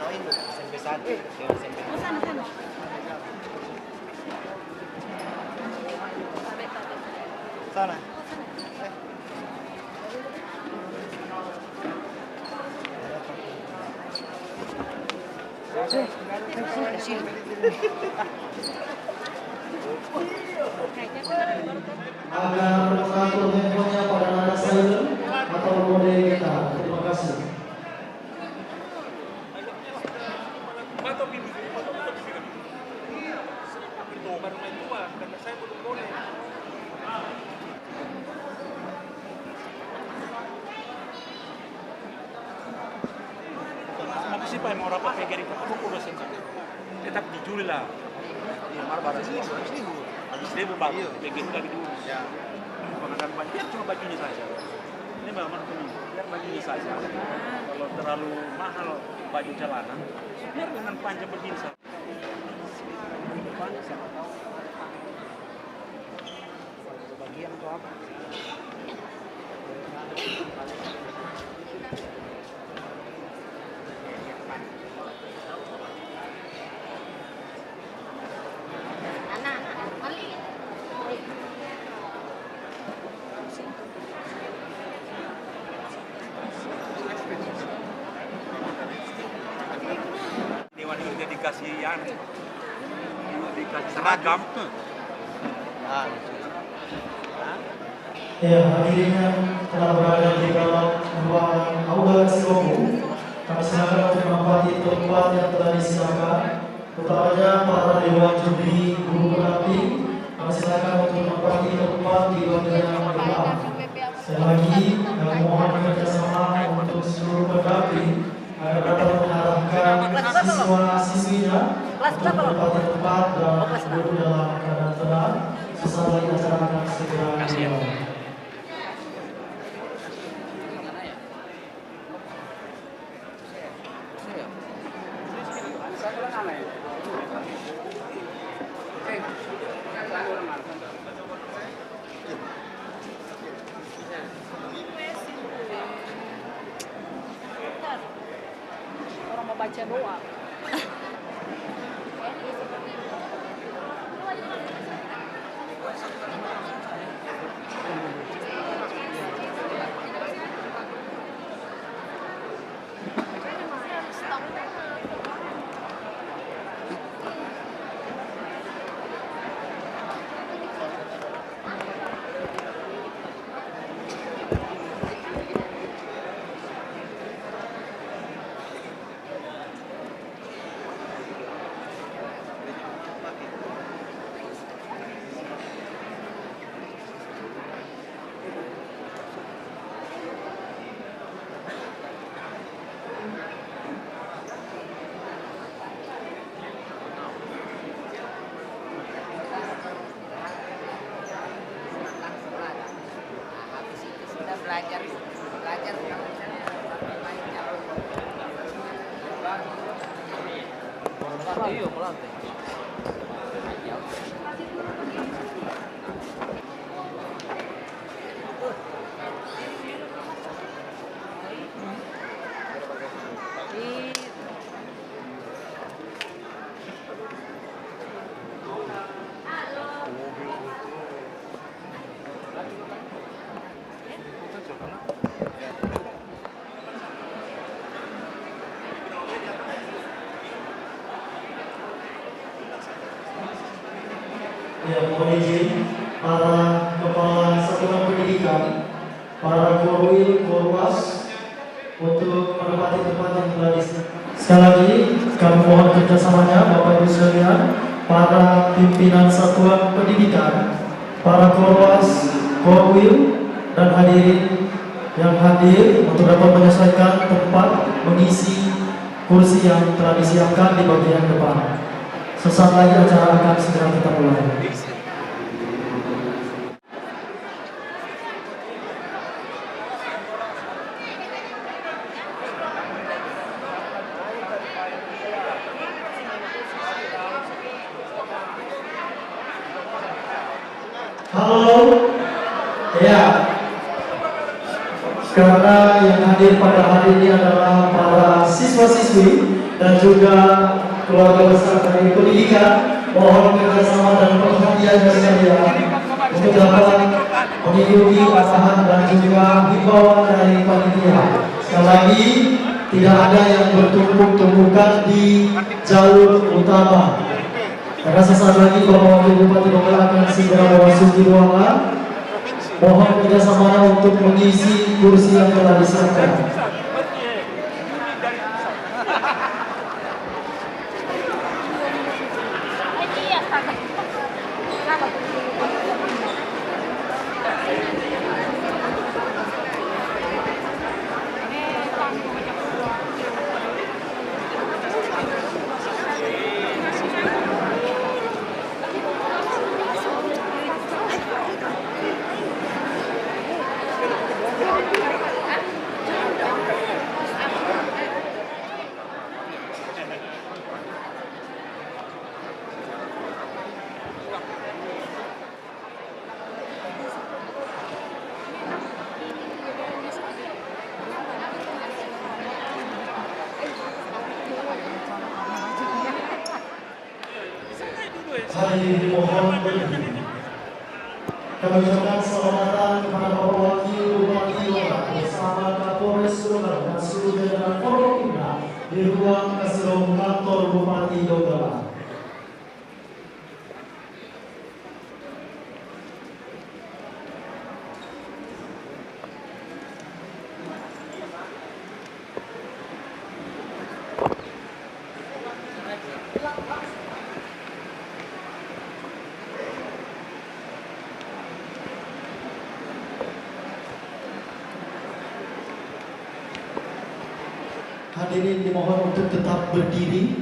SMP 1, SMP 2. Sana, sana. Sana. Agar mengatur handphonenya pada nada silent atau mode kita. Terima kasih. Apa sih Pak yang mau rapat PGRI Pak? Aku udah senang. Tetap di Juli lah. Iya, marah habis dia baru PGRI lagi dulu. Ya. Menggunakan baju, biar cuma bajunya saja. Ini memang kuning, biar bajunya saja. Kalau terlalu mahal baju celana, biar dengan panjang begini saja. Siapa tahu. Bagian atau apa? Dewan itu dia dikasih seragam. Ya, hadirin yang telah berada di dalam ruang aula Silomu, kami silakan untuk menempati tempat yang telah disiapkan. Utamanya para dewan juri guru pendamping, kami silakan untuk menempati tempat di bagian belakang. Sekali lagi, kami mohon kerjasama untuk seluruh pendamping agar dapat mengarahkan siswa-siswinya untuk menempati tempat dan duduk dalam keadaan tenang. Sesaat lagi acara akan segera dimulai. Orang mau baca doa. belajar iya melantai. Ya, mohon izin para kepala satuan pendidikan, para korwil, korwas untuk menempati tempat yang telah disediakan. Sekali lagi, kami mohon kerjasamanya Bapak Ibu sekalian, para pimpinan satuan pendidikan, para korwas, korwil, dan hadirin yang hadir untuk dapat menyelesaikan tempat mengisi kursi yang telah disiapkan di bagian depan. Sesaat lagi acara akan segera kita mulai. Halo, ya. Karena yang hadir pada hari ini adalah para siswa-siswi dan juga keluarga besar dari pendidikan, mohon kerjasama dan perhatian sekalian untuk dapat mengikuti arahan dan juga himbauan dari panitia. Sekali lagi, tidak ada yang bertumpuk-tumpukan di jalur utama. Karena sesaat lagi Bapak Wakil Bupati Donggala akan segera memasuki ruangan. Mohon kerjasamanya untuk mengisi kursi yang telah disiapkan. Hadirin mohon berdiri. Kami ucapkan selamat kepada Bapak Wakil Bupati Donggala bersama Kapolres Donggala dan seluruh jajaran Forkopimda di ruang Kasirong kantor Bupati Donggala. Hadirin dimohon untuk tetap berdiri.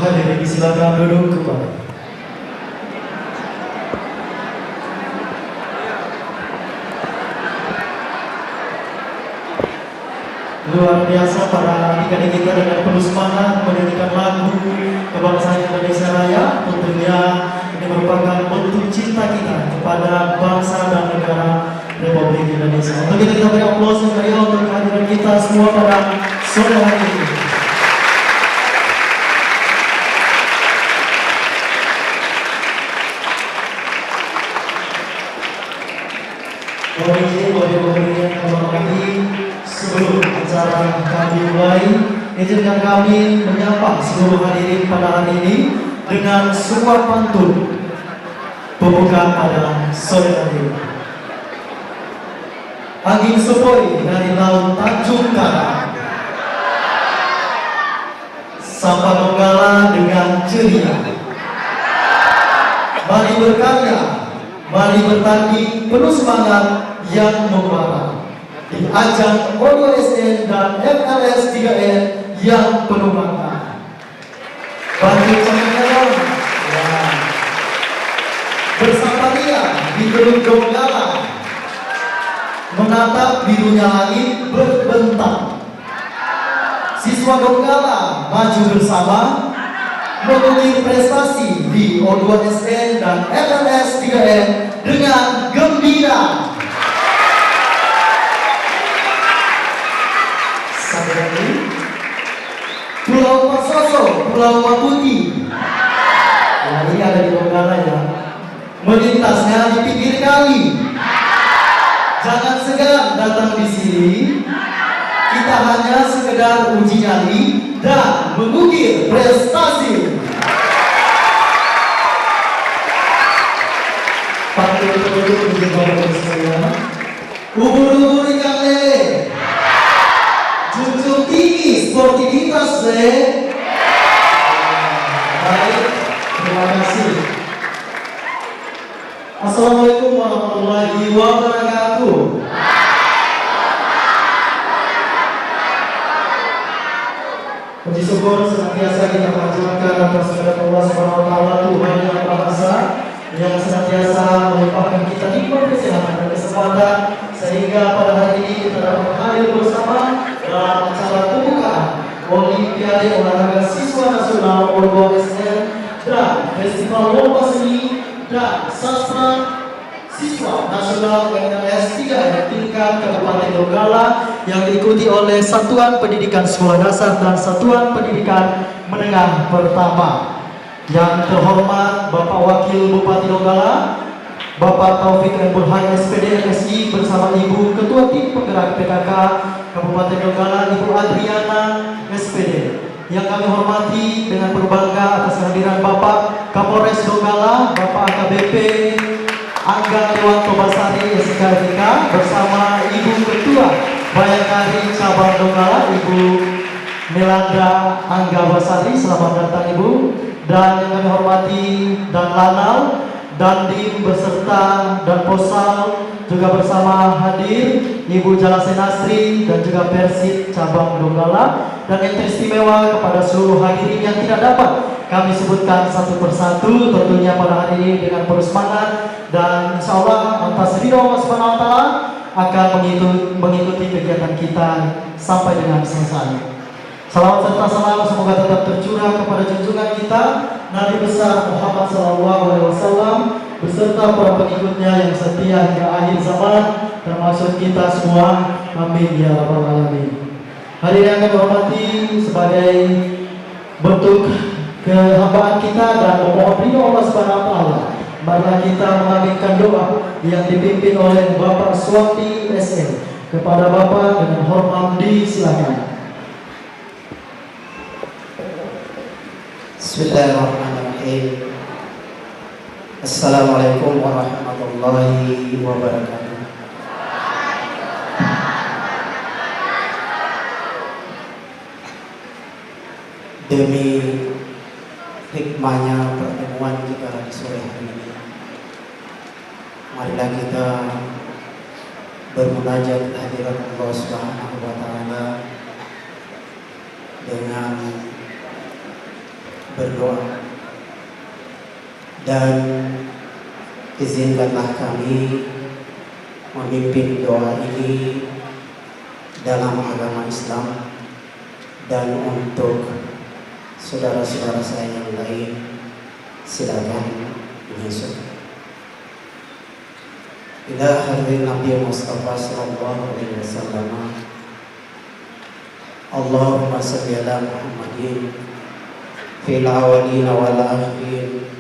Hadirin silakan duduk kembali. Luar biasa para adik-adik kita dengan penuh semangat menyanyikan lagu kebangsaan Indonesia Raya. Tentunya ini merupakan bentuk cinta kita kepada bangsa dan negara Republik Indonesia. Untuk itu kita beri aplaus yang meriah untuk kehadiran kita semua pada sore hari ini. Sebelum acara kami mulai, izinkan kami menyapa seluruh hadirin pada hari ini dengan sebuah pantun pembuka pada sore hari ini. Angin sepoi dari laut Tanjung Karang, Sapa Donggala dengan ceria. Mari berkarya, mari bertanding penuh semangat yang membara di ajang O2SN dan FLS 3N yang penuh bangga. Bantu cahaya dong. Ya. Bersama dia di Teluk Donggala, menatap birunya langit berbentang. Siswa Donggala maju bersama, mengukir prestasi di O2SN dan FLS 3N dengan gembira. Sampai lagi, Pulau Pasoso, Pulau Maputi. Nah, ini ada di Donggala ya. Melintasnya di pinggir kali. Jangan segan datang di sini. Kita hanya sekedar uji nyali dan mengukir prestasi. Panggil penduduk di bawah sekalian. Ubur-ubur ikan lele. Junjung tinggi sportivitas le. Baik, terima kasih. Assalamualaikum warahmatullahi wabarakatuh. Puji syukur senantiasa kita panjatkan atas kepada Allah Subhanahu wa taala, Tuhan yang Maha Esa, yang senantiasa melimpahkan kita nikmat kesehatan dan kesempatan sehingga pada hari ini kita dapat hadir bersama dalam acara pembukaan Olimpiade Olahraga Siswa Nasional O2SN dan Festival Lomba Seni dan Sastra Siswa Nasional FLS 3 tingkat Kabupaten Donggala yang diikuti oleh Satuan Pendidikan Sekolah Dasar dan Satuan Pendidikan Menengah Pertama. Yang terhormat Bapak Wakil Bupati Donggala, Bapak Taufik M. Burhan SPD MSI bersama Ibu Ketua Tim Penggerak PKK Kabupaten Donggala, Ibu Adriana SPD. Yang kami hormati dengan berbangga atas kehadiran Bapak Kapolres Donggala, Bapak AKBP Angga Dewanto Basari SKFK bersama Ibu Ketua Bayangkari Cabang Donggala, Ibu Melanda Angga Basari. Selamat datang Ibu. Dan yang kami hormati dan Lanal, Dandim beserta dan Posal juga bersama hadir Ibu Jalasenastri dan juga Persib Cabang Donggala. Dan yang teristimewa kepada seluruh hadirin yang tidak dapat kami sebutkan satu persatu tentunya pada hari ini dengan penuh semangat, dan insya Allah atas ridho Allah Subhanahu wa taala akan mengikuti kegiatan kita sampai dengan selesai. Salawat serta salam semoga tetap tercurah kepada junjungan kita Nabi besar Muhammad SAW beserta para pengikutnya yang setia hingga akhir zaman, termasuk kita semua. Amin ya rabbal alamin. Hari ini yang kami hormati, sebagai bentuk kehambaan kita dan memohon ridho Allah Subhanahu wa taala, marilah kita mengaminkan doa yang dipimpin oleh Bapak Swati SN. Kepada Bapak dengan hormat disilakan. Bismillahirrahmanirrahim. Assalamualaikum warahmatullahi wabarakatuh. Demi hikmahnya pertemuan kita di sore hari ini, marilah kita bermunajat kehadiran Allah Subhanahu wa taala dengan berdoa, dan izinkanlah kami memimpin doa ini dalam agama Islam dan untuk saudara-saudara saya yang lain silakan menyusul. Ila hadrin Nabi Mustafa sallallahu alaihi wasallam. Allahumma shalli ala Muhammadin fil awwalin wal akhirin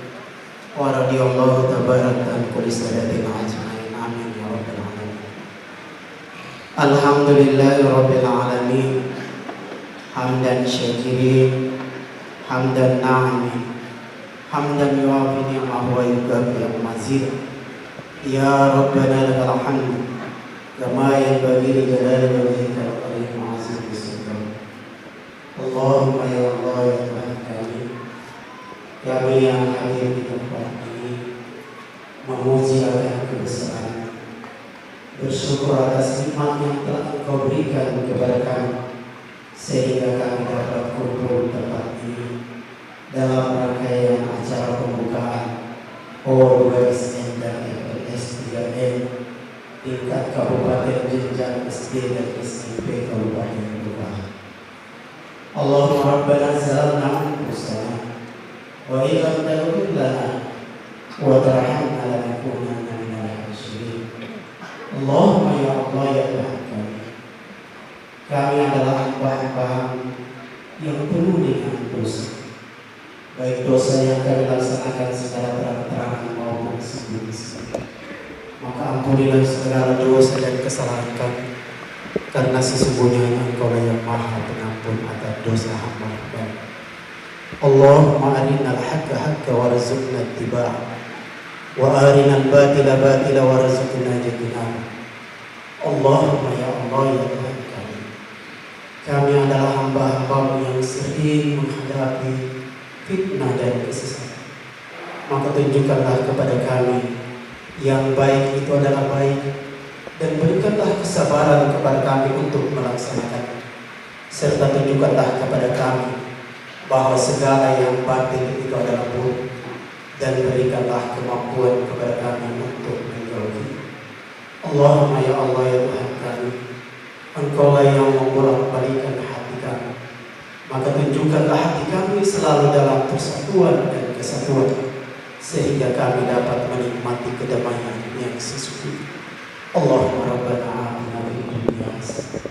wa radhiyallahu tabaraka an kulli sadatin ajmain. Amin ya rabbal alamin. Alhamdulillahi rabbil alamin. Hamdan syakirin, hamdan na'imin, hamdan yuafi ni'amahu wa yukafi mazid. Ya Rabbana lakal hamd kama yanbaghi li jalali wajhika wa karim 'azim bisultan. Allahumma ya Allah ya Tuhan kami yang hadir di tempat ini memuji akan kebesaran, bersyukur atas nikmat yang telah Engkau berikan kepada kami sehingga kami dapat kumpul di tempat ini dalam rangkaian acara pembukaan O2SN dan FLS3N tingkat Kabupaten Jenjang SD dan SMP Kabupaten Bogor. Allahumma rabbana zalamna anfusana wa illam taghfir lana wa tarhamna lanakunanna minal khasirin. Allahumma ya Allah ya Tuhan kami adalah hamba-hamba yang penuh dengan dosa, baik dosa yang kami laksanakan secara terang-terangan maupun sembunyi-sembunyi. Maka ampunilah segala dosa dan kesalahan kami, karena sesungguhnya Engkau yang Maha Pengampun atas dosa hamba-Hamba. Allahumma arinal haqqa haqqa warzuqna ittiba'ah wa arinal batila batila warzuqna ijtinabah. Allahumma ya Allah ya Tuhan kami adalah hamba-Hamba yang sering menghadapi fitnah dan kesesatan. Maka tunjukkanlah kepada kami yang baik itu adalah baik, dan berikanlah kesabaran kepada kami untuk melaksanakan, serta tunjukkanlah kepada kami bahwa segala yang batil itu adalah buruk, dan berikanlah kemampuan kepada kami untuk menjauhi. Allahumma ya Allah ya Tuhan kami, Engkaulah yang membolak-balikan hati kami, maka tunjukkanlah hati kami selalu dalam persatuan dan kesatuan, sehingga kami dapat menikmati kedamaian yang sesungguhnya. Allahumma rabbana atina fid dunya hasanah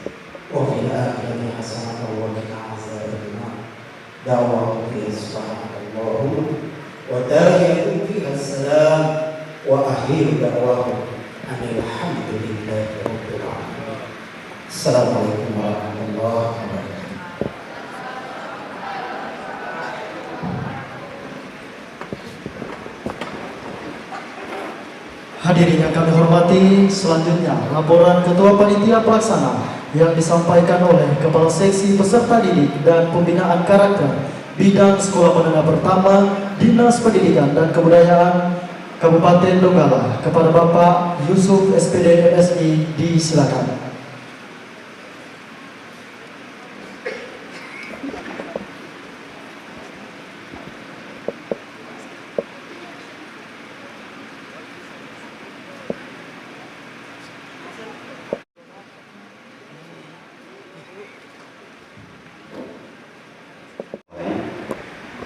wa fil akhirati hasanah wa qina adzabannar. Da'wahum fiha subhanallah wa tahiyyatuhum fiha salam wa akhiru da'wahum alhamdulillahi rabbil alamin. Assalamualaikum warahmatullahi wabarakatuh. Hadirin yang kami hormati, selanjutnya laporan Ketua Panitia Pelaksana yang disampaikan oleh Kepala Seksi Peserta Didik dan Pembinaan Karakter Bidang Sekolah Menengah Pertama Dinas Pendidikan dan Kebudayaan Kabupaten Donggala kepada Bapak Yusuf SPD MSI, disilakan.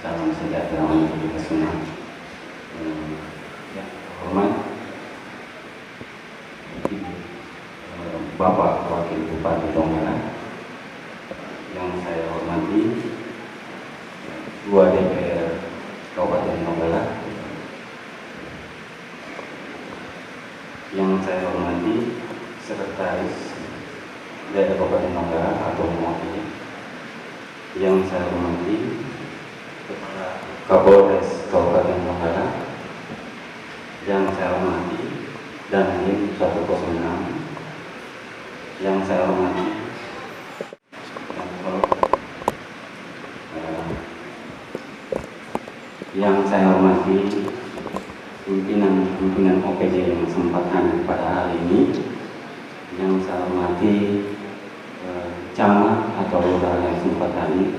Salam sejahtera untuk kita semua. Hormat Bapak Wakil Bupati Donggala, yang saya hormati Ketua DPR Kabupaten Donggala, yang saya hormati Sekretaris Daerah Kabupaten Donggala atau mewakili, yang saya hormati Kepala Kapolres Kabupaten Donggala, yang saya hormati Dandim 106, yang saya hormati pimpinan OPJ yang sempat hadir pada hari ini, yang saya hormati camat atau lurah yang sempat hadir,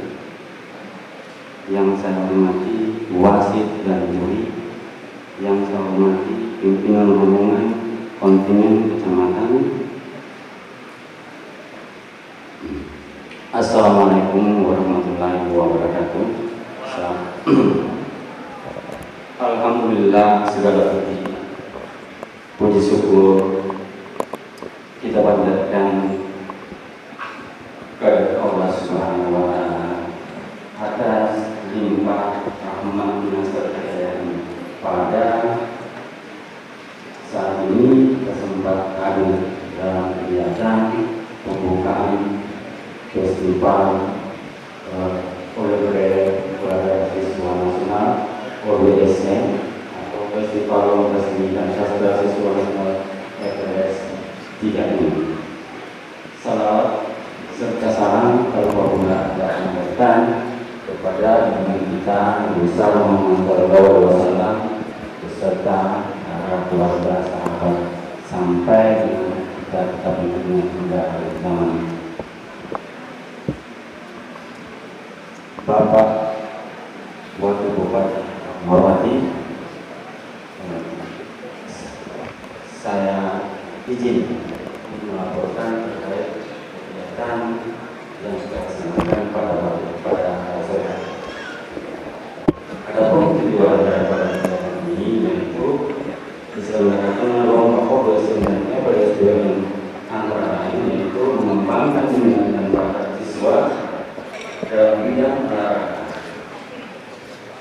yang saya hormati wasit dan juri, yang saya hormati pimpinan rombongan kontingen kecamatan. Assalamualaikum warahmatullahi wabarakatuh. Alhamdulillah, segala puji syukur kita panjatkan kepada Allah Subhanahu wa Ta'ala atas limpah rahmat-Nya serta hidayah-Nya. Pada saat ini kesempatan hadir dalam kegiatan pembukaan festival olahraga siswa nasional OBSN atau Festival Lomba Seni dan Sastra Siswa Nasional FLS 3 ini. Salawat serta salam kepada dan anggota kepada junjungan kita Nabi Muhammad SAW beserta para keluarga sahabat sampai dengan kita tetap menunggu hingga akhir zaman. Bapak Wakil Bupati Hormati, saya izin melaporkan terkait kegiatan yang sudah dilaksanakan pada sore. Adapun tujuan daripada kegiatan ini yaitu diselenggarakan lomba obes dan evaluasi yang antara lain yaitu mengembangkan minat dan bakat siswa dalam bidang olahraga,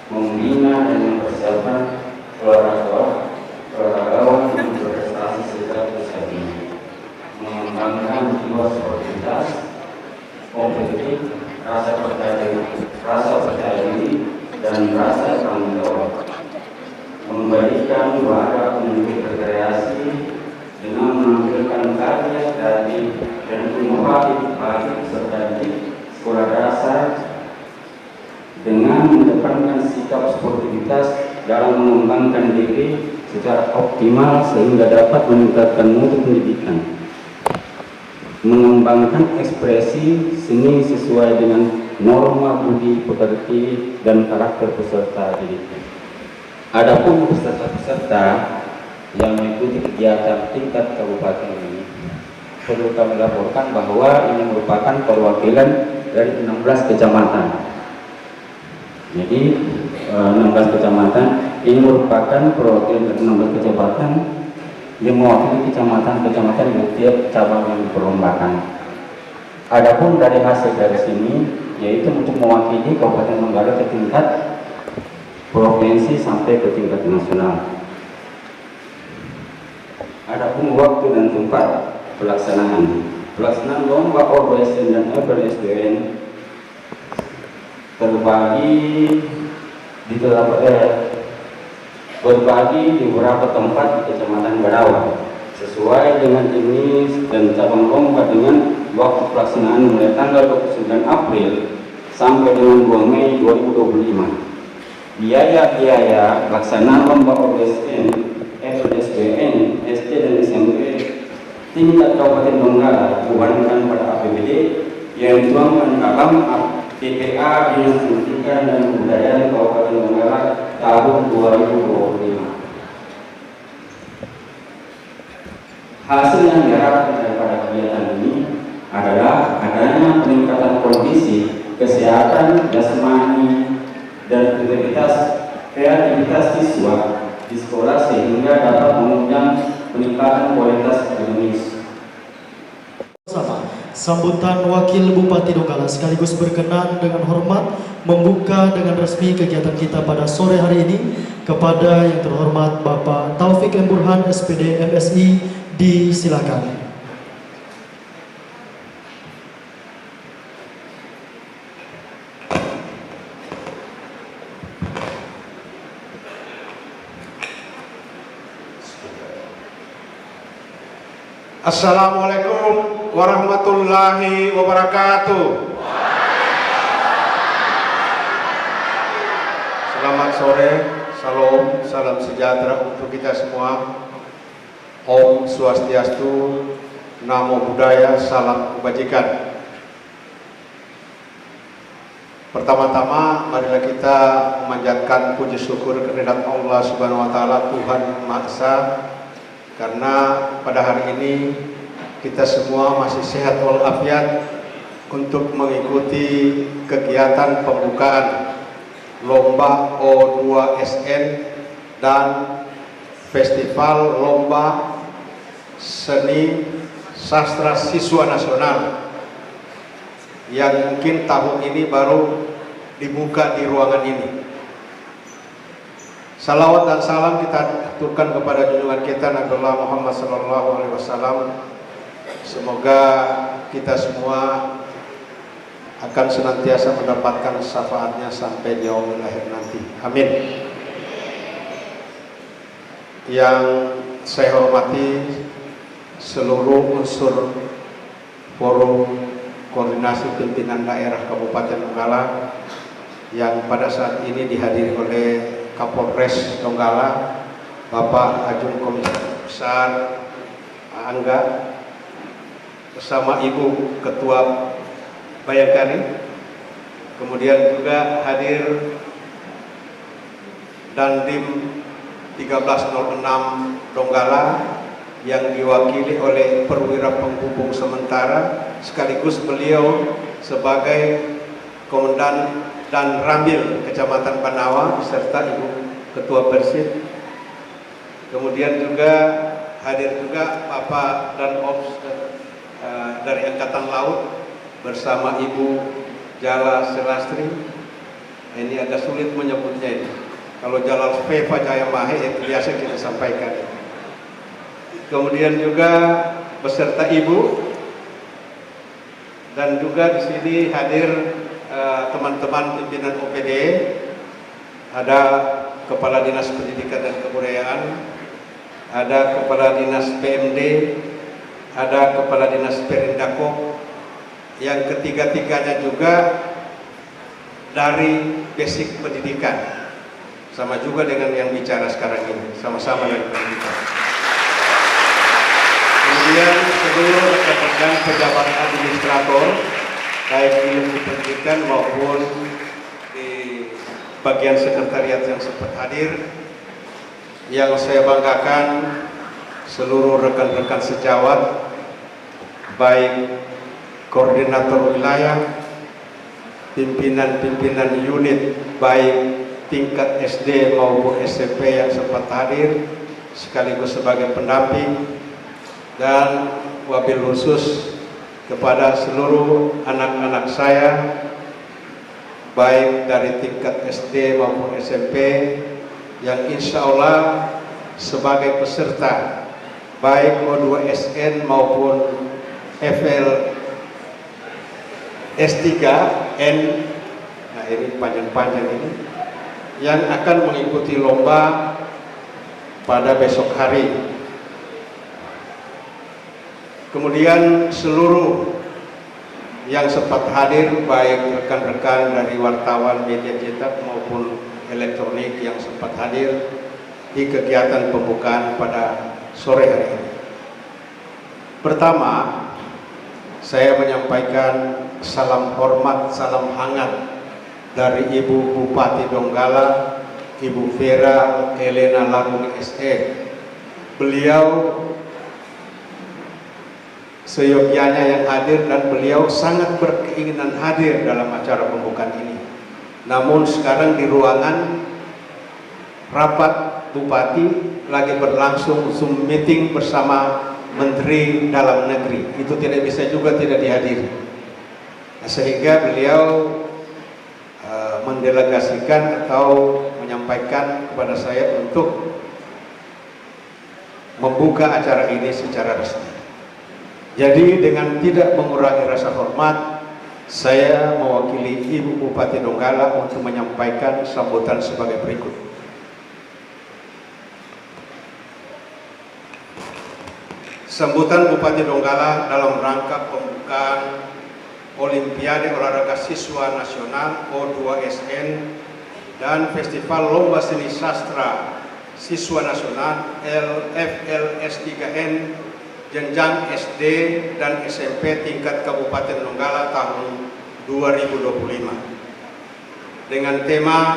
membina dan mempersiapkan olahragawan yang berprestasi sejak usia dini, mengembangkan jiwa sportivitas, kompetitif, rasa percaya diri, dan rasa tanggung jawab, memberikan wadah untuk berkreasi dengan menampilkan karya kreatif dan inovatif bagi peserta didik sekolah dasar dengan mengedepankan sikap sportivitas dalam mengembangkan diri secara optimal sehingga dapat meningkatkan mutu pendidikan, mengembangkan ekspresi seni sesuai dengan norma budi pekerti dan karakter peserta didik. Adapun peserta-peserta yang mengikuti kegiatan tingkat kabupaten ini perlu kami laporkan bahwa ini merupakan perwakilan dari 16 kecamatan. Jadi 16 kecamatan ini merupakan perwakilan dari 16 kecamatan yang mewakili kecamatan-kecamatan di tiap cabang yang diperlombakan. Adapun dari hasil dari sini yaitu untuk mewakili Kabupaten Donggala ke tingkat provinsi sampai ke tingkat nasional. Adapun waktu dan tempat pelaksanaan lomba OBSN dan FLSDN berbagi di beberapa tempat di Kecamatan Barawa sesuai dengan jenis dan cabang lomba dengan waktu pelaksanaan mulai tanggal 29 April sampai dengan 2 Mei 2025. Biaya pelaksanaan lomba OBSN, FLSDN, SD dan SMP tingkat Kabupaten Donggala dibebankan pada APBD yang dituangkan dalam PPA Dinas Pendidikan dan Kebudayaan Kabupaten Donggala tahun 2025. Hasil yang diharapkan daripada kegiatan ini adalah adanya peningkatan kondisi kesehatan jasmani dan kreativitas siswa di sekolah sehingga dapat menunjang peningkatan kualitas akademis. Sambutan Wakil Bupati Donggala sekaligus berkenan dengan hormat membuka dengan resmi kegiatan kita pada sore hari ini kepada yang terhormat Bapak Taufik M. Burhan SPD MSI, disilakan. Assalamualaikum warahmatullahi wabarakatuh. Selamat sore, salam, salam sejahtera untuk kita semua. Om Swastiastu, Namo Buddhaya, salam kebajikan. Pertama-tama marilah kita memanjatkan puji syukur kehadirat Allah Subhanahu wa taala, Tuhan Yang Maha Esa, karena pada hari ini kita semua masih sehat walafiat untuk mengikuti kegiatan pembukaan lomba O2SN dan festival lomba seni sastra siswa nasional yang mungkin tahun ini baru dibuka di ruangan ini. Salawat dan salam kita aturkan kepada junjungan kita Nabi Muhammad SAW. Semoga kita semua akan senantiasa mendapatkan syafaatnya sampai di yaumil akhir nanti. Amin. Yang saya hormati seluruh unsur forum koordinasi pimpinan daerah Kabupaten Donggala yang pada saat ini dihadiri oleh Kapolres Donggala, Bapak Ajun Komisaris Besar Angga, bersama Ibu Ketua Bayangkari. Kemudian juga hadir Dandim 1306 Donggala yang diwakili oleh perwira penghubung sementara, sekaligus beliau sebagai Komandan dan Ramil Kecamatan Banawa serta Ibu Ketua Persib. Kemudian juga hadir juga Bapak dan Ops dari Angkatan Laut bersama Ibu Jala Selastri. Ini agak sulit menyebutnya ini. Kalau Jalal Feva Jaya Mahe itu biasa kita sampaikan. Kemudian juga beserta Ibu, dan juga di sini hadir teman-teman pimpinan OPD, ada Kepala Dinas Pendidikan dan Kebudayaan, ada Kepala Dinas PMD, ada Kepala Dinas Perindako, yang ketiga-tiganya juga dari basic pendidikan, sama juga dengan yang bicara sekarang ini, sama-sama dari pendidikan. Kemudian seluruh rekan-rekan pejabat administrator, baik di ilmu pendidikan maupun di bagian sekretariat yang sempat hadir, yang saya banggakan seluruh rekan-rekan sejawat, baik koordinator wilayah, pimpinan-pimpinan unit baik tingkat SD maupun SMP yang sempat hadir, sekaligus sebagai pendamping, dan wabil khusus kepada seluruh anak-anak saya baik dari tingkat SD maupun SMP yang insya Allah sebagai peserta baik O2SN maupun FL S3N, nah ini panjang-panjang ini, yang akan mengikuti lomba pada besok hari. Kemudian seluruh yang sempat hadir, baik rekan-rekan dari wartawan media cetak maupun elektronik yang sempat hadir di kegiatan pembukaan pada sore hari ini. Pertama, saya menyampaikan salam hormat, salam hangat dari Ibu Bupati Donggala, Ibu Vera Elena Laruni SE. Beliau seyogyanya yang hadir, dan beliau sangat berkeinginan hadir dalam acara pembukaan ini. Namun sekarang di ruangan rapat Bupati lagi berlangsung Zoom meeting bersama Menteri Dalam Negeri, itu tidak bisa juga tidak dihadiri. Sehingga beliau mendelegasikan atau menyampaikan kepada saya untuk membuka acara ini secara resmi. Jadi dengan tidak mengurangi rasa hormat, saya mewakili Ibu Bupati Donggala untuk menyampaikan sambutan sebagai berikut. Sambutan Bupati Donggala dalam rangka pembukaan Olimpiade Olahraga Siswa Nasional O2SN dan Festival Lomba Seni Sastra Siswa Nasional LFL S3N jenjang SD dan SMP tingkat Kabupaten Donggala tahun 2025 dengan tema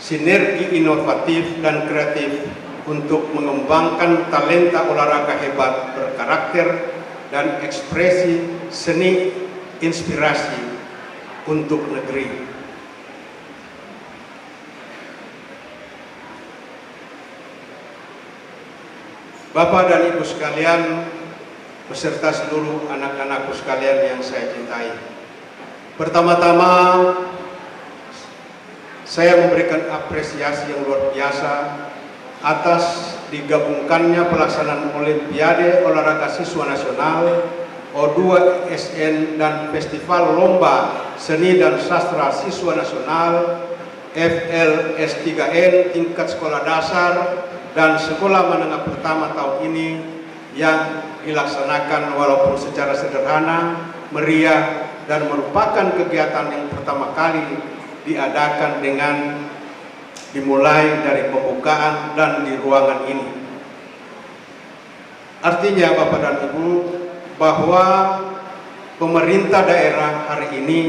Sinergi Inovatif dan Kreatif untuk mengembangkan talenta olahraga hebat berkarakter dan ekspresi seni inspirasi untuk negeri. Bapak dan Ibu sekalian, beserta seluruh anak-anakku sekalian yang saya cintai. Pertama-tama, saya memberikan apresiasi yang luar biasa atas digabungkannya pelaksanaan Olimpiade Olahraga Siswa Nasional O2SN dan Festival Lomba Seni dan Sastra Siswa Nasional FL S3N tingkat sekolah dasar dan sekolah menengah pertama tahun ini yang dilaksanakan walaupun secara sederhana, meriah, dan merupakan kegiatan yang pertama kali diadakan dengan dimulai dari pembukaan dan di ruangan ini. Artinya Bapak dan Ibu, bahwa pemerintah daerah hari ini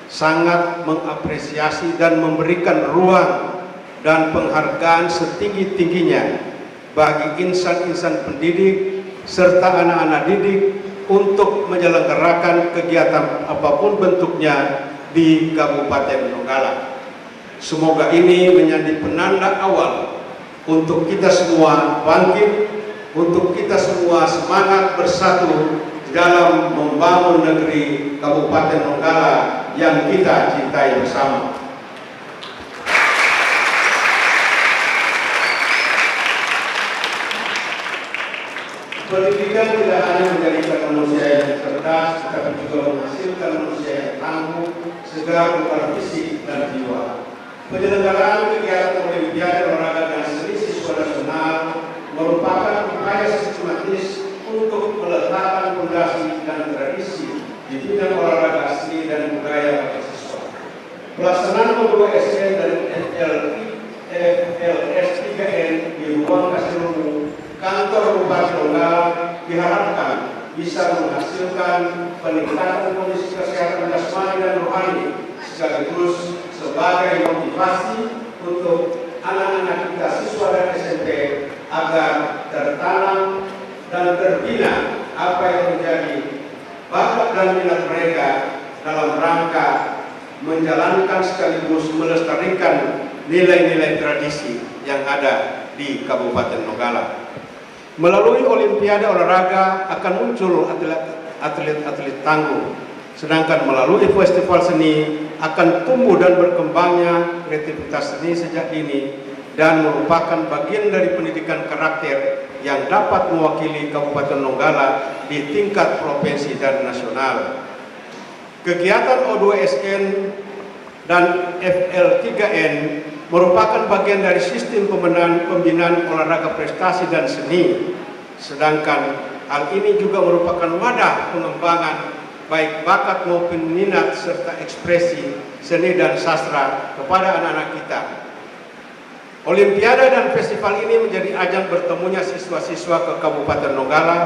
sangat mengapresiasi dan memberikan ruang dan penghargaan setinggi-tingginya bagi insan-insan pendidik serta anak-anak didik untuk menyelenggarakan kegiatan apapun bentuknya di Kabupaten Donggala. Semoga ini menjadi penanda awal untuk kita semua bangkit, untuk kita semua semangat bersatu dalam membangun negeri Kabupaten Donggala yang kita cintai bersama. Pendidikan tidak hanya menjadikan manusia yang cerdas, tetapi juga menghasilkan manusia yang tangguh, segar secara fisik dan jiwa. Penyelenggaraan kegiatan Olimpiade Olahraga dan Seni Siswa Nasional merupakan upaya sistematis untuk meletakkan fondasi dan tradisi di bidang olahraga seni dan budaya bagi siswa. Pelaksanaan O2SN dan FLS 3N di ruang Kasilumu, kantor Bupati Donggala, diharapkan bisa menghasilkan peningkatan kondisi kesehatan jasmani dan rohani, sekaligus sebagai motivasi untuk anak-anak kita siswa dan SMP agar tertanam dan terbina apa yang menjadi bakat dan minat mereka dalam rangka menjalankan sekaligus melestarikan nilai-nilai tradisi yang ada di Kabupaten Donggala. Melalui Olimpiade Olahraga akan muncul atlet-atlet tangguh, sedangkan melalui festival seni akan tumbuh dan berkembangnya kreativitas seni sejak dini dan merupakan bagian dari pendidikan karakter yang dapat mewakili Kabupaten Donggala di tingkat provinsi dan nasional. Kegiatan O2SN dan FL3N merupakan bagian dari sistem pembinaan olahraga prestasi dan seni, sedangkan hal ini juga merupakan wadah pengembangan baik bakat maupun minat serta ekspresi seni dan sastra kepada anak-anak kita. Olimpiade dan festival ini menjadi ajang bertemunya siswa-siswa ke Kabupaten Donggala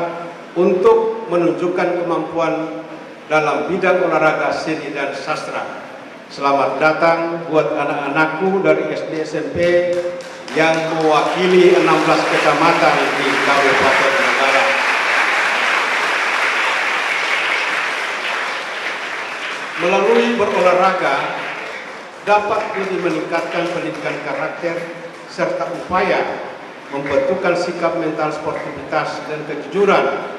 untuk menunjukkan kemampuan dalam bidang olahraga, seni dan sastra. Selamat datang buat anak-anakku dari SD SMP yang mewakili 16 kecamatan di Kabupaten Donggala. Melalui berolahraga dapat lebih meningkatkan pendidikan karakter serta upaya membentukkan sikap mental sportivitas dan kejujuran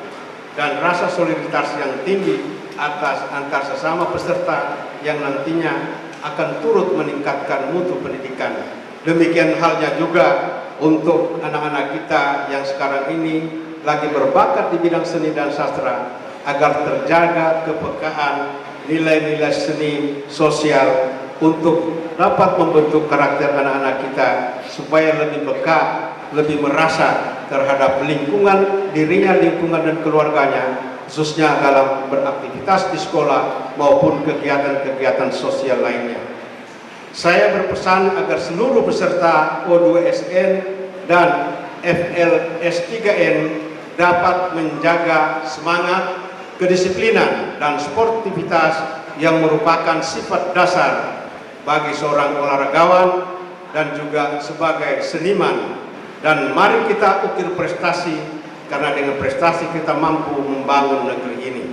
dan rasa solidaritas yang tinggi antar sesama peserta yang nantinya akan turut meningkatkan mutu pendidikan. Demikian halnya juga untuk anak-anak kita yang sekarang ini lagi berbakat di bidang seni dan sastra, agar terjaga kepekaan nilai-nilai seni sosial untuk dapat membentuk karakter anak-anak kita supaya lebih peka, lebih merasa terhadap lingkungan dirinya, lingkungan dan keluarganya, khususnya dalam beraktivitas di sekolah maupun kegiatan-kegiatan sosial lainnya. Saya berpesan agar seluruh peserta O2SN dan FLS3N dapat menjaga semangat, kedisiplinan, dan sportivitas yang merupakan sifat dasar bagi seorang olahragawan dan juga sebagai seniman. Dan mari kita ukir prestasi, karena dengan prestasi kita mampu membangun negeri ini.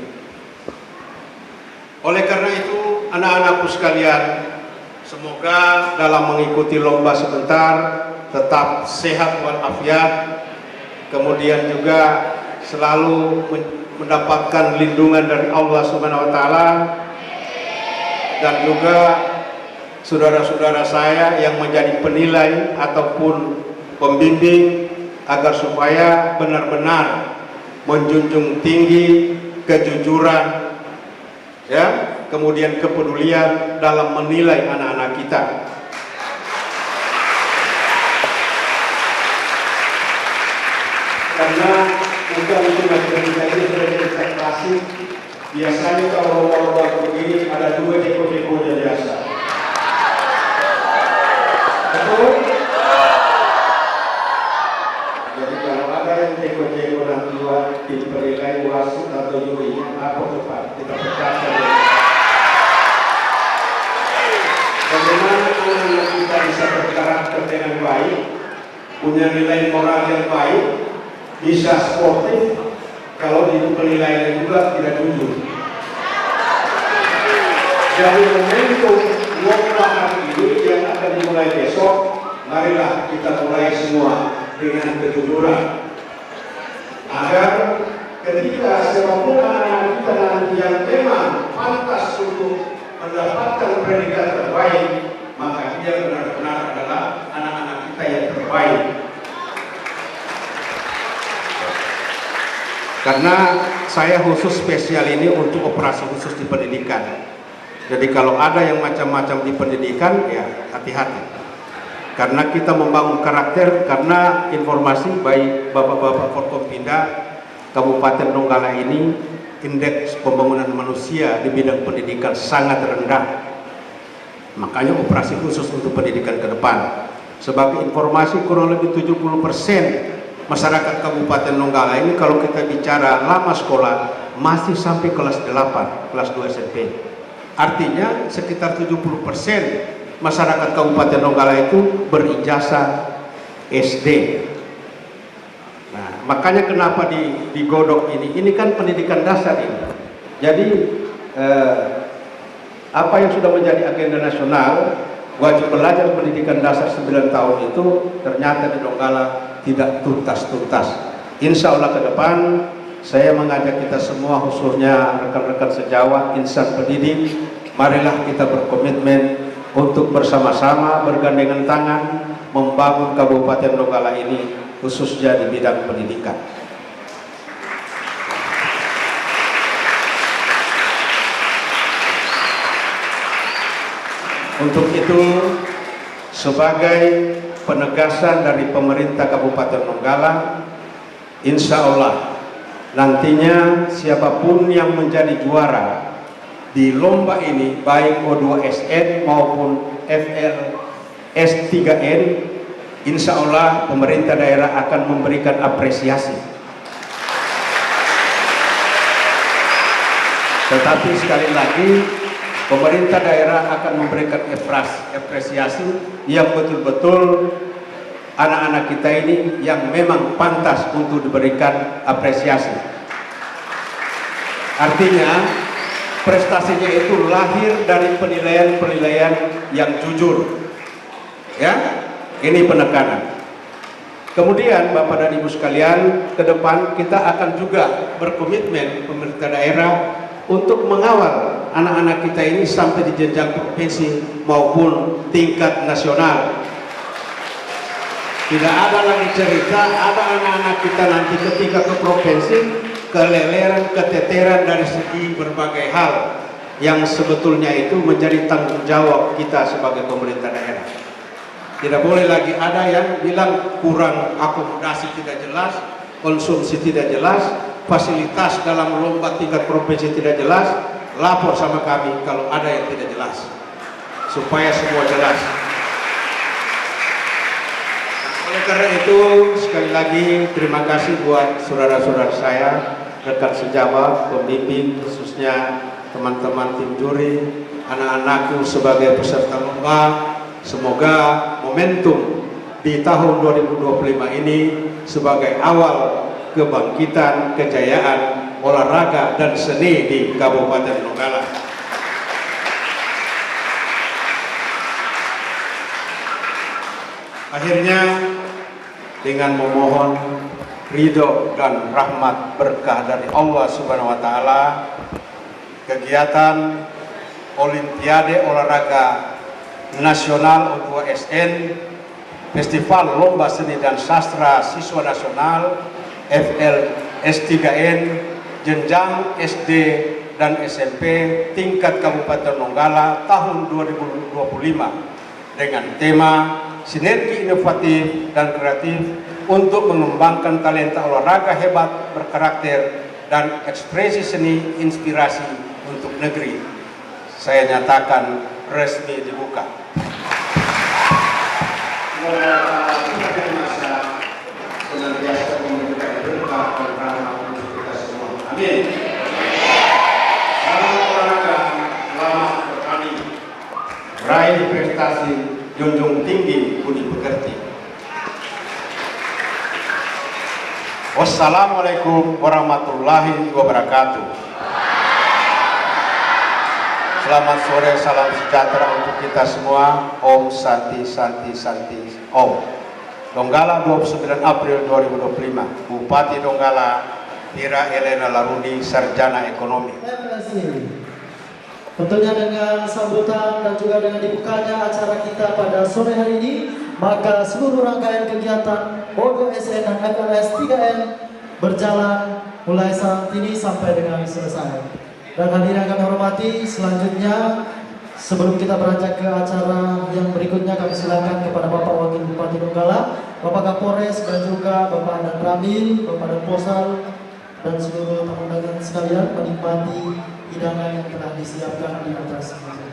Oleh karena itu, anak-anakku sekalian, semoga dalam mengikuti lomba sebentar tetap sehat walafiat, kemudian juga selalu mendapatkan lindungan dari Allah Subhanahu wa taala, dan juga saudara-saudara saya yang menjadi penilai ataupun pembimbing, agar supaya benar-benar menjunjung tinggi kejujuran, ya, kemudian kepedulian dalam menilai anak-anak kita. Karena untuk matematika ini sudah klasik, biasanya kalau lomba begini ada dua tipe-tipenya biasa. bagaimana anak-anak kita bisa berkarakter dengan baik, punya nilai moral yang baik, bisa sportif, kalau itu penilaian juga tidak jujur. Jadi momentum lomba hari ini yang akan dimulai besok, marilah kita mulai semua dengan kejujuran, agar ketika siapapun anak kita nanti yang memang pantas untuk mendapatkan predikat terbaik, maka dia benar-benar adalah anak-anak kita yang terbaik. Karena saya khusus spesial ini untuk operasi khusus di pendidikan. Jadi kalau ada yang macam-macam di pendidikan, ya hati-hati. Karena kita membangun karakter, karena informasi baik Bapak-Bapak Forkompinda Kabupaten Donggala ini, indeks pembangunan manusia di bidang pendidikan sangat rendah. Makanya operasi khusus untuk pendidikan ke depan. Sebagai informasi, kurang lebih 70% masyarakat Kabupaten Donggala ini kalau kita bicara lama sekolah masih sampai kelas 8, kelas 2 SMP. Artinya sekitar 70% masyarakat Kabupaten Donggala itu berijazah SD. Nah, makanya kenapa digodok ini kan pendidikan dasar ini. Jadi apa yang sudah menjadi agenda nasional, wajib belajar pendidikan dasar 9 tahun itu ternyata di Donggala tidak tuntas-tuntas. Insya Allah ke depan saya mengajak kita semua, khususnya rekan-rekan sejawat, insan pendidik, marilah kita berkomitmen untuk bersama-sama bergandengan tangan membangun Kabupaten Donggala ini, khususnya di bidang pendidikan. Untuk itu, sebagai penegasan dari pemerintah Kabupaten Donggala, insya Allah nantinya siapapun yang menjadi juara di lomba ini, baik O2SN maupun FLS3N, insya Allah pemerintah daerah akan memberikan apresiasi. Tetapi sekali lagi, pemerintah daerah akan memberikan apresiasi yang betul-betul anak-anak kita ini yang memang pantas untuk diberikan apresiasi. Artinya prestasinya itu lahir dari penilaian-penilaian yang jujur. Ya, ini penekanan. Kemudian Bapak dan Ibu sekalian, ke depan kita akan juga berkomitmen pemerintah daerah untuk mengawal anak-anak kita ini sampai di jenjang provinsi maupun tingkat nasional. Tidak ada lagi cerita ada anak-anak kita nanti ketika ke provinsi keleleran, keteteran dari segi berbagai hal yang sebetulnya itu menjadi tanggung jawab kita sebagai pemerintah daerah. Tidak boleh lagi ada yang bilang kurang akomodasi tidak jelas, konsumsi tidak jelas, fasilitas dalam lomba tingkat provinsi tidak jelas. Lapor sama kami kalau ada yang tidak jelas, supaya semua jelas. Oleh karena itu, sekali lagi terima kasih buat saudara-saudara saya, rekan sejawat, pembimbing, khususnya teman-teman tim juri, anak-anakku sebagai peserta lomba. Semoga momentum di tahun 2025 ini sebagai awal kebangkitan, kejayaan olahraga dan seni di Kabupaten Donggala. Akhirnya dengan memohon ridho dan rahmat berkah dari Allah Subhanahu wa taala, kegiatan Olimpiade Olahraga Nasional O2SN, Festival Lomba Seni dan Sastra Siswa Nasional FLS3N, jenjang SD dan SMP tingkat Kabupaten Donggala tahun 2025 dengan tema Sinergi Inovatif dan Kreatif untuk mengembangkan talenta olahraga hebat berkarakter dan ekspresi seni inspirasi untuk negeri. Saya nyatakan resmi dibuka. Senantiasa memberikan berkah dan rahmat untuk kita semua. Amin. Salam olahraga, selamat bertanding. Raih meraih prestasi junjung tinggi budi pekerti. Wassalamualaikum warahmatullahi wabarakatuh. Selamat sore, salam sejahtera untuk kita semua. Om Santi Santi Santi Om. Donggala 29 April 2025. Bupati Donggala Ira Elena Larudi, Sarjana Ekonomi. Terima kasih. Tentunya dengan sambutan dan juga dengan dibukanya acara kita pada sore hari ini, maka seluruh rangkaian kegiatan O2SN dan FLS 3N berjalan mulai saat ini sampai dengan selesai. Dan hadirin yang kami hormati, selanjutnya sebelum kita beranjak ke acara yang berikutnya, kami silakan kepada Bapak Wakil Bupati Donggala, Bapak Kapolres dan juga Bapak Dan Ramil, Bapak Dan Posal, dan seluruh tamu undangan sekalian menikmati hidangan yang telah disiapkan di atas meja.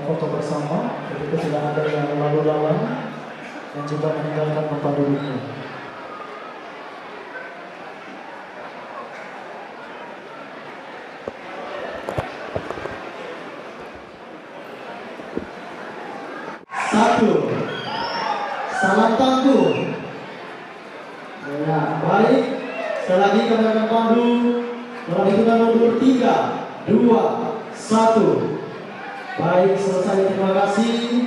Foto bersama, begitu tidak ada yang lalu lalang dan juga meninggalkan tempat duduknya. Satu, salam tangguh. Ya, baik. Sekali lagi kami akan pandu dalam hitungan mundur 3, 2, 1. Baik, selesai, terima kasih.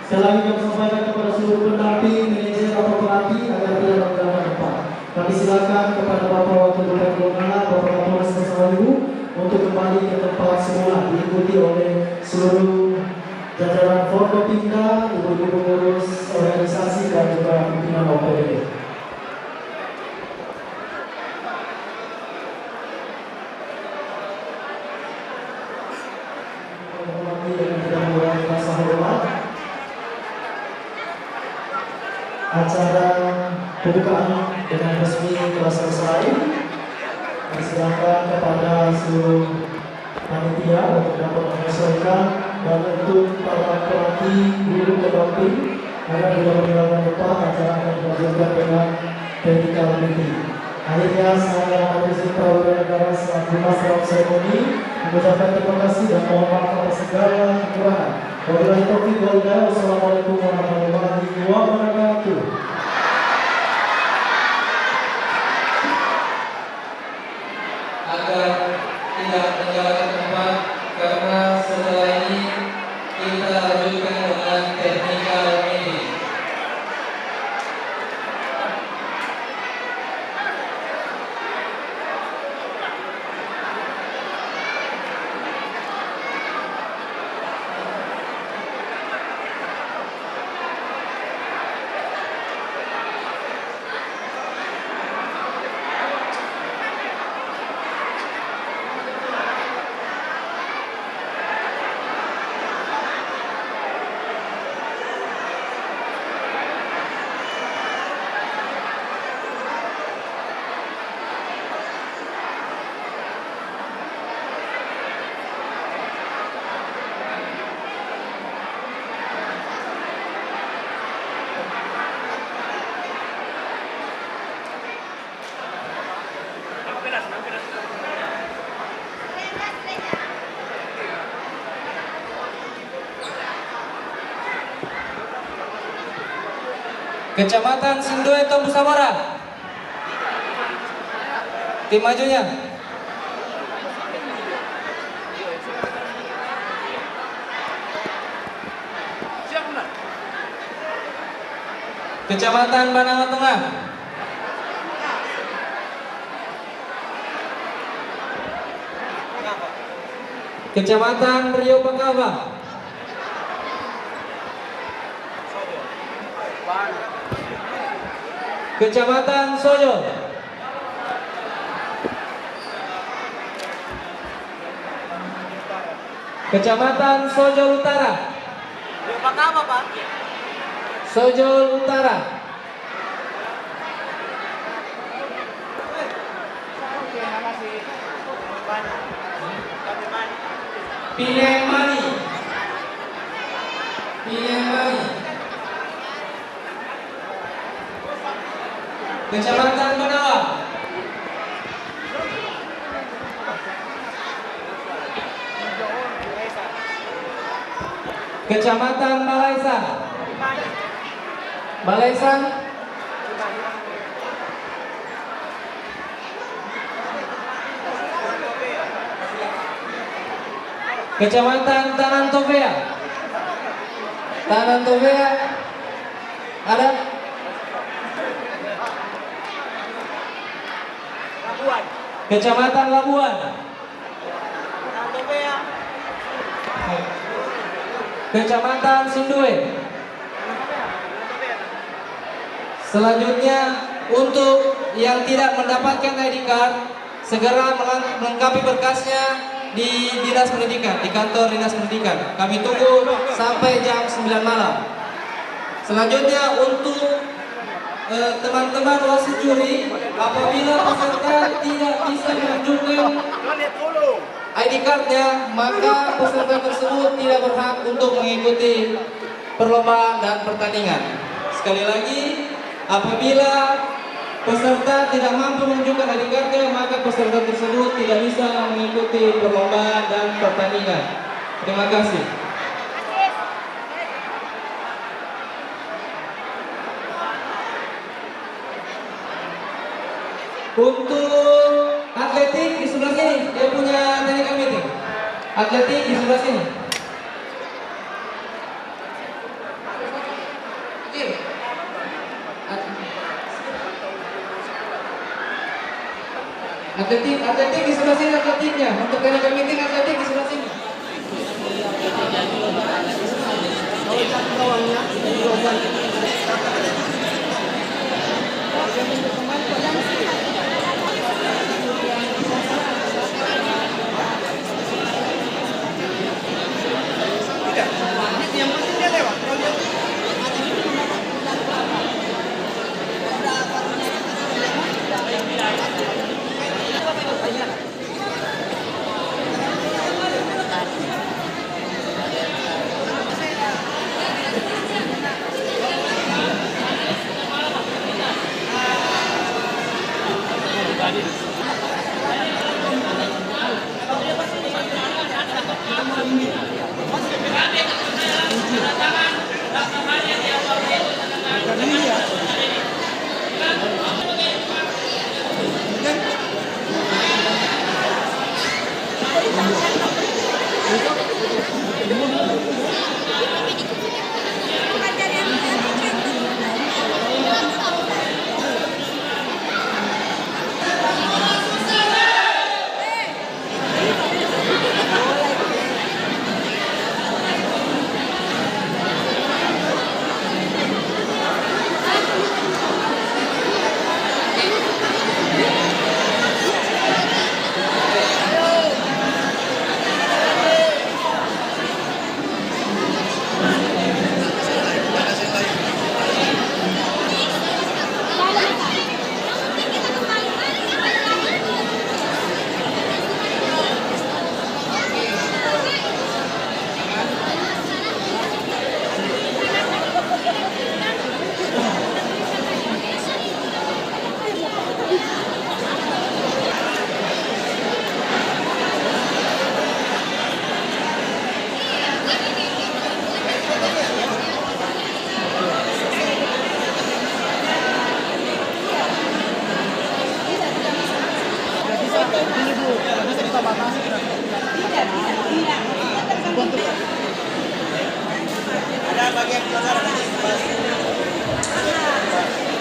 Sekali lagi kami sampaikan kepada seluruh pendamping, manajer atau pelatih agar tidak meninggalkan tempat. Kami silakan kepada Bapak Wakil Bupati Donggala, Bapak Kapolres bersama Ibu untuk kembali ke tempat semula, diikuti oleh seluruh jajaran Forkopimda, ibu-ibu pengurus organisasi dan juga pimpinan OPD. Acara pembukaan dengan resmi telah selesai. Silakan kepada seluruh panitia untuk dapat menyesuaikan dan untuk para pelatih, guru pendamping agar tidak meninggalkan tempat. Acara akan dilanjutkan dengan technical meeting. Akhirnya saya Adrian Prawira Negara selaku Master of Ceremony mengucapkan terima kasih dan mohon maaf atas segala kekurangan. Wabillahi taufiq wal hidayah. Wassalamualaikum warahmatullahi wabarakatuh. Agar tidak meninggalkan tempat, karena setelah ini kita lanjutkan dengan technical meeting. Kecamatan Sindoe Tombu Samara. Tim majunya. Kecamatan Banama Tengah. Kecamatan Rio Pakava. Kecamatan Sojo. Kecamatan Sojo Utara. Apa Pak? Sojo Utara. Pilembani. Kecamatan Benawang. Kecamatan Balaisan. Kecamatan Tanan Tobea. Ada. Kecamatan Labuan. Kecamatan Sindue. Selanjutnya untuk yang tidak mendapatkan ID card, segera melengkapi berkasnya di Dinas Pendidikan, di kantor Dinas Pendidikan. Kami tunggu sampai jam 9 malam. Selanjutnya untuk teman-teman wasit juri, apabila peserta tidak bisa menunjukkan ID cardnya, maka peserta tersebut tidak berhak untuk mengikuti perlombaan dan pertandingan. Sekali lagi, apabila peserta tidak mampu menunjukkan ID cardnya, maka peserta tersebut tidak bisa mengikuti perlombaan dan pertandingan. Terima kasih. Untuk atletik di sebelah sini, dia punya technical meeting. Atletik di sebelah sini. Atletik di sebelah sini, atletiknya. Untuk technical meeting, atletik di sebelah sini.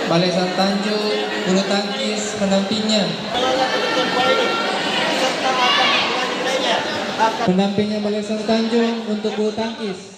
Balaisan Tanjung, bulu tangkis pendampingnya. Pendampingnya Balaisan Tanjung untuk bulu tangkis.